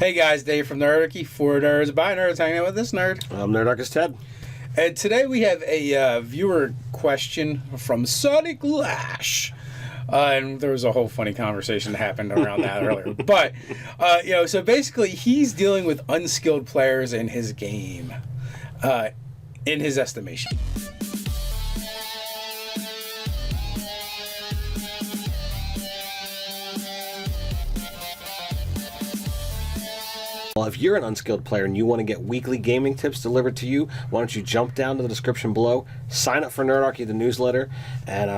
Hey guys, Dave from Nerdarchy, for nerds, by nerds, hanging out with this nerd. I'm Nerdarchy Ted. And today we have a viewer question from Sonic Lash. And there was a whole funny conversation that happened around that earlier. But, so basically he's dealing with unskilled players in his game, in his estimation. Well, if you're an unskilled player and you want to get weekly gaming tips delivered to you, why don't you jump down to the description below, sign up for Nerdarchy, the newsletter, and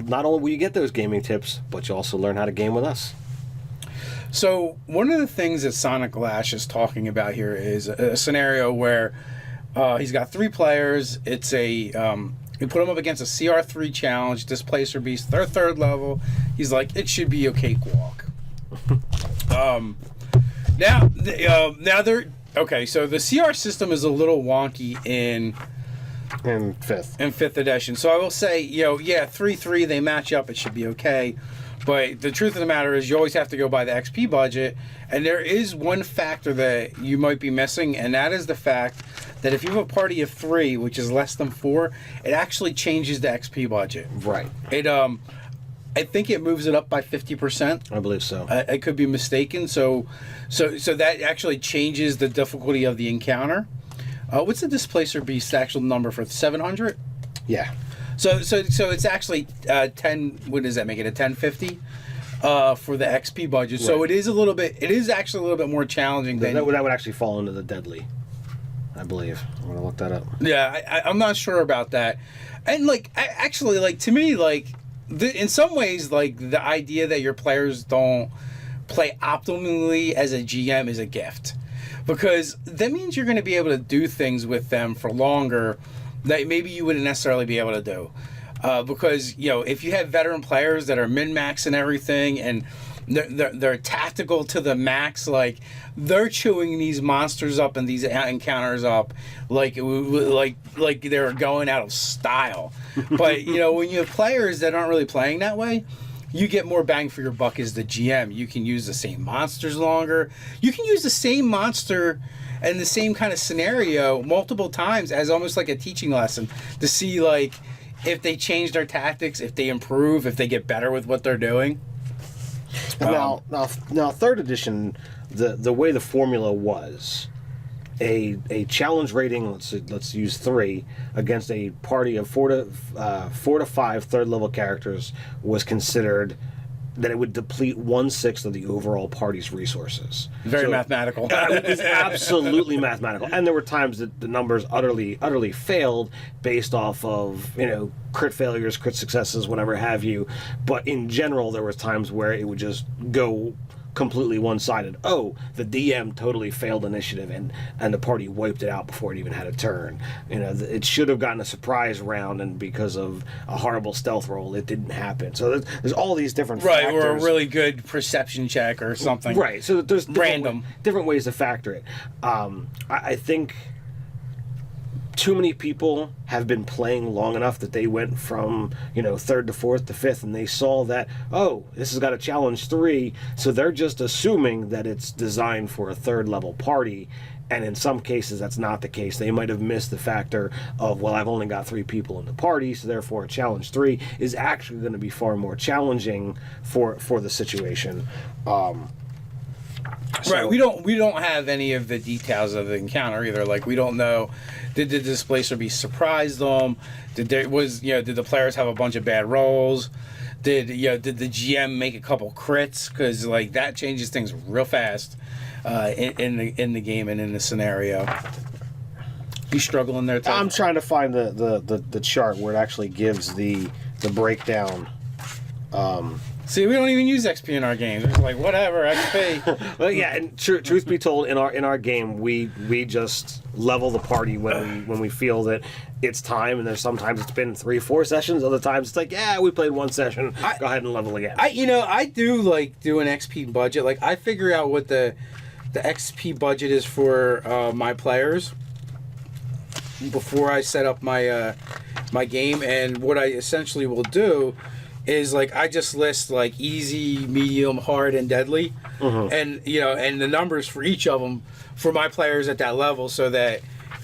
not only will you get those gaming tips, but you'll also learn how to game with us. So one of the things that Sonic Lash is talking about here is a scenario where he's got 3 players. It's you put them up against a CR3 challenge, Displacer Beast, they're 3rd level. He's like, it should be a cakewalk. Now they're okay. So the CR system is a little wonky in 5th edition. So I will say, 3-3 they match up. It should be okay. But the truth of the matter is, you always have to go by the XP budget. And there is one factor that you might be missing, and that is the fact that if you have a party of 3, which is less than 4, it actually changes the XP budget. Right. I think it moves it up by 50%. I believe so. I could be mistaken. So that actually changes the difficulty of the encounter. What's the Displacer Beast actual number for 700? Yeah. So it's actually 10. What does that make it? A 1050 for the XP budget. Right. So it is actually a little bit more challenging. That would actually fall into the deadly, I believe. I'm gonna look that up. Yeah, I'm not sure about that. And to me, in some ways, the idea that your players don't play optimally as a GM is a gift, because that means you're going to be able to do things with them for longer that maybe you wouldn't necessarily be able to do. Because if you have veteran players that are min-max and everything, and they're tactical to the max, they're chewing these monsters up and these encounters up like they're going out of style. But when you have players that aren't really playing that way, you get more bang for your buck as the GM. You can use the same monsters longer. You can use the same monster and the same kind of scenario multiple times as almost like a teaching lesson to see if they change their tactics, if they improve, if they get better with what they're doing. Now, 3rd edition, the way the formula was, a challenge rating, let's use 3 against a party of 4 to 5 3rd level characters was considered that it would deplete 1/6 of the overall party's resources. Very mathematical. It was absolutely mathematical, and there were times that the numbers utterly failed based off of crit failures, crit successes, whatever have you. But in general, there was times where it would just go completely one-sided. Oh, the DM totally failed initiative, and the party wiped it out before it even had a turn. It should have gotten a surprise round, and because of a horrible stealth roll, it didn't happen. So there's all these different factors. Or a really good perception check or something. Right. So there's different ways to factor it. I think too many people have been playing long enough that they went from 3rd to 4th to 5th, and they saw that, oh, this has got a challenge 3, so they're just assuming that it's designed for a 3rd level party, and in some cases that's not the case. They might have missed the factor of, well, I've only got 3 people in the party, so therefore a challenge 3 is actually going to be far more challenging for the situation. Right, we don't have any of the details of the encounter either. We don't know, did the Displacer Beast surprise them? Did the players have a bunch of bad rolls? Did the GM make a couple crits? Because that changes things real fast in the game and in the scenario. You struggling there, Tom? I'm trying to find the chart where it actually gives the breakdown. See, we don't even use XP in our games. It's whatever, XP. Well, yeah, and truth be told, in our game, we just level the party when we feel that it's time. And there's sometimes it's been 3-4 sessions. Other times it's we played 1 session. Go ahead and level again. I do do an XP budget. I figure out what the XP budget is for my players before I set up my my game, and what I essentially will do is like I just list like easy, medium, hard, and deadly, and and the numbers for each of them for my players at that level, so that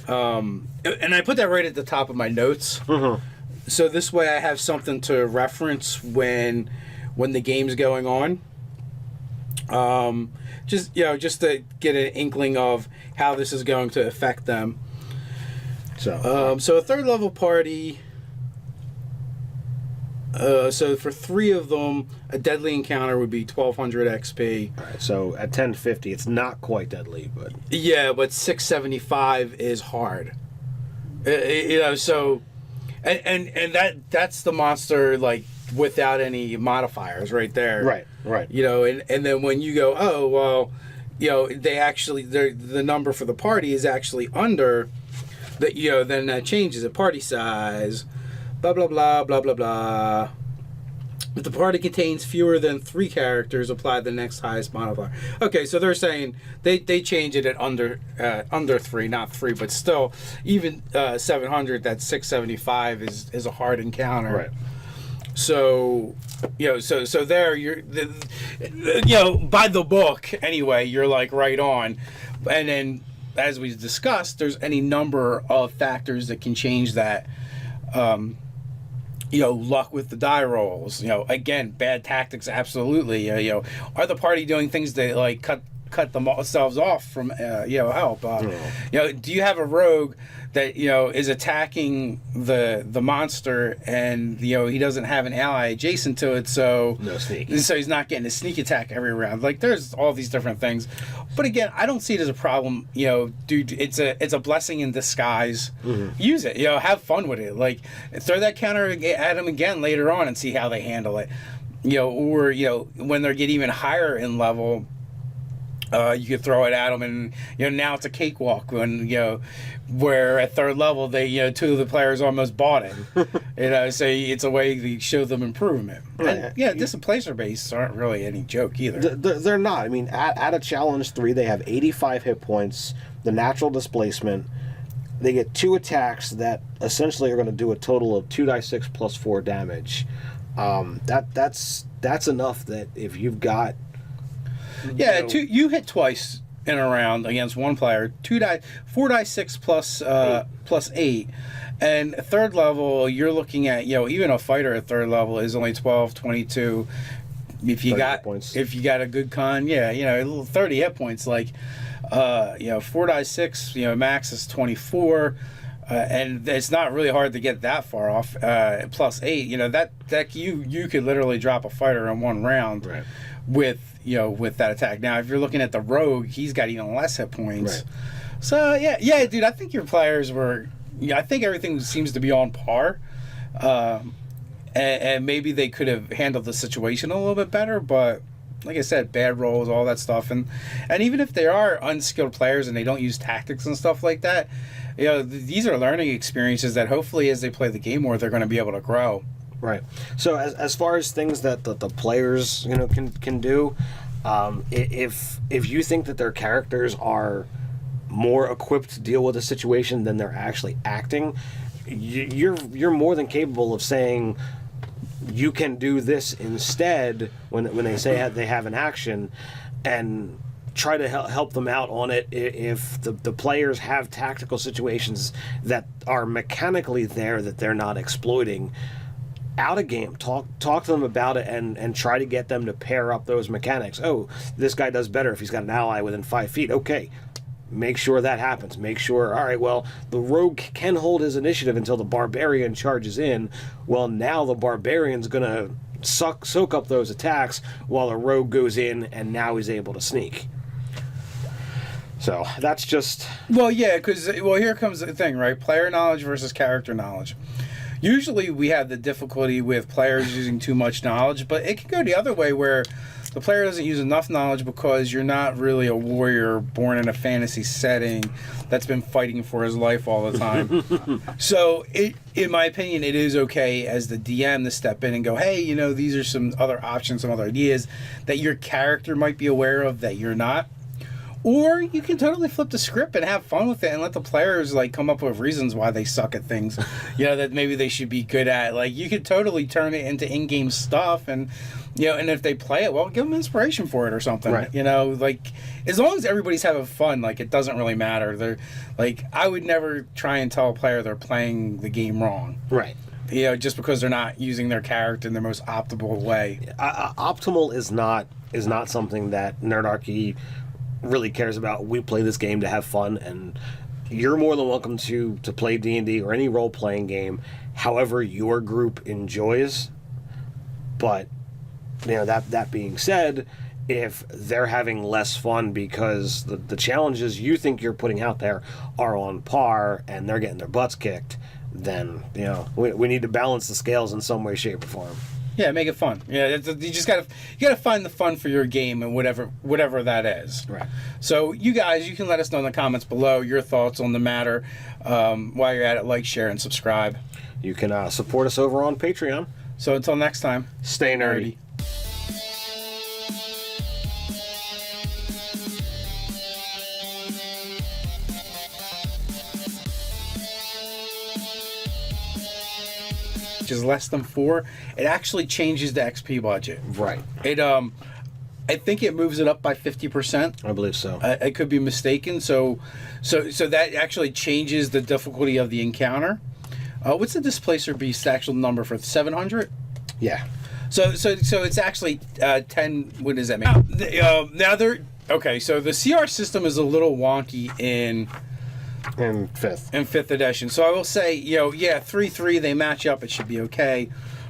and I put that right at the top of my notes. So this way I have something to reference when the game's going on. Just to get an inkling of how this is going to affect them. So a third level party. So for 3 of them, a deadly encounter would be 1200 XP. All right, so at 1050, it's not quite deadly, but yeah, but 675 is hard. So and that's the monster like without any modifiers right there. Right. And then when you go, oh well, they actually the number for the party is actually under that. Then that changes the party size. Blah, blah, blah, blah, blah, blah. If the party contains fewer than 3 characters, apply the next highest modifier. Okay, so they're saying they change it at under 3, not 3, but still, even 700, that's 675 is a hard encounter. Right. So, so there you're, by the book anyway, you're like right on. And then, as we discussed, there's any number of factors that can change that. Luck with the die rolls. Again, bad tactics, absolutely. Are the party doing things that like cut themselves off from help? Do you have a rogue that is attacking the monster and he doesn't have an ally adjacent to it, so no sneak. So he's not getting a sneak attack every round. Like there's all these different things, but again, I don't see it as a problem. Dude, it's a blessing in disguise. Use it. Have fun with it. Like throw that counter at them again later on and see how they handle it. Or when they get even higher in level. You could throw it at them, and now it's a cakewalk. When where at third level they 2 of the players almost bought it. So it's a way to show them improvement. And, displacer bases aren't really any joke either. They're not. I mean, at a challenge 3, they have 85 hit points. The natural displacement. They get 2 attacks that essentially are going to do a total of 2d6 plus 4 damage. That's enough that if you've got. Yeah, you hit twice in a round against one player. 4d6 plus 8. And third level, you're looking at, even a fighter at third level is only 12, 22. If you got a good con, 30 hit points. Like, 4d6, max is 24. And it's not really hard to get that far off. Plus 8, that you could literally drop a fighter in one round. Right. With that attack. Now, if you're looking at the rogue, he's got even less hit points. Right. So dude, I think your players were. I think everything seems to be on par, and maybe they could have handled the situation a little bit better. But like I said, bad rolls, all that stuff, and even if they are unskilled players and they don't use tactics and stuff like that, these are learning experiences that hopefully, as they play the game more, they're going to be able to grow. Right. So as far as things that the players can do, if you think that their characters are more equipped to deal with a situation than they're actually acting, you're more than capable of saying you can do this instead when they say they have an action, and try to help them out on it if the players have tactical situations that are mechanically there that they're not exploiting. Out of game, talk to them about it and try to get them to pair up those mechanics. Oh, this guy does better if he's got an ally within 5 feet. Okay, make sure that happens. Make sure, all right, well, the rogue can hold his initiative until the barbarian charges in. Well, now the barbarian's going to soak up those attacks while the rogue goes in, and now he's able to sneak. So that's just... Well, yeah, because here comes the thing, right? Player knowledge versus character knowledge. Usually we have the difficulty with players using too much knowledge, but it can go the other way where the player doesn't use enough knowledge because you're not really a warrior born in a fantasy setting that's been fighting for his life all the time. So, in my opinion, it is okay as the DM to step in and go, hey, these are some other options, some other ideas that your character might be aware of that you're not. Or you can totally flip the script and have fun with it and let the players like come up with reasons why they suck at things, that maybe they should be good at. Like you could totally turn it into in-game stuff, and and if they play it, well, give them inspiration for it or something. Right. Like as long as everybody's having fun, like it doesn't really matter. They're like I would never try and tell a player they're playing the game wrong. Right. Just because they're not using their character in the most optimal way. Optimal is not something that Nerdarchy really cares about. We play this game to have fun, and you're more than welcome to play D&D or any role-playing game however your group enjoys. But that being said, if they're having less fun because the challenges you think you're putting out there are on par and they're getting their butts kicked, then we need to balance the scales in some way, shape, or form. Yeah, make it fun. You just gotta find the fun for your game and whatever that is. Right. So you guys, you can let us know in the comments below your thoughts on the matter. While you're at it, like, share, and subscribe. You can support us over on Patreon. So until next time, stay nerdy. Which is less than 4, it actually changes the XP budget. Right. It I think it moves it up by 50%. I believe so. I could be mistaken. So that actually changes the difficulty of the encounter. What's the Displacer Beast's actual number for 700? Yeah. So it's actually 10. What does that mean? Now they're okay. So the CR system is a little wonky in fifth edition. So I will say, 3-3, they match up. It should be okay.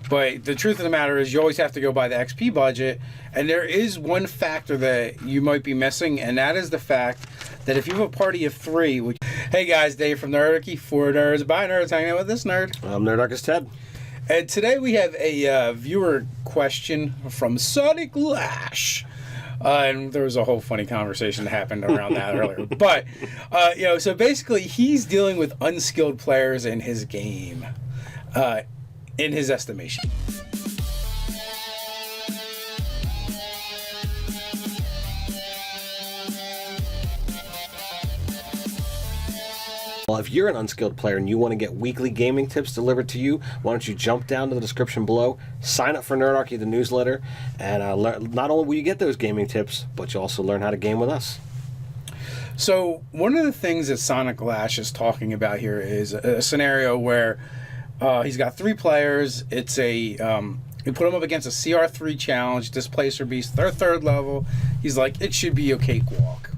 But the truth of the matter is you always have to go by the XP budget. And there is one factor that you might be missing, and that is the fact that if you have a party of 3, hey guys, Dave from Nerdarchy, 4 nerds, by nerds, hanging out with this nerd. I'm Nerdarchy's Ted. And today we have a viewer question from Sonic Lash. And there was a whole funny conversation that happened around that earlier. But, so basically he's dealing with unskilled players in his game, in his estimation. Well, if you're an unskilled player and you want to get weekly gaming tips delivered to you, why don't you jump down to the description below, sign up for Nerdarchy, the newsletter, and not only will you get those gaming tips, but you'll also learn how to game with us. So one of the things that Sonic Lash is talking about here is a scenario where he's got 3 players. It's you put him up against a CR3 challenge, Displacer Beast, third level. He's like, it should be a cakewalk.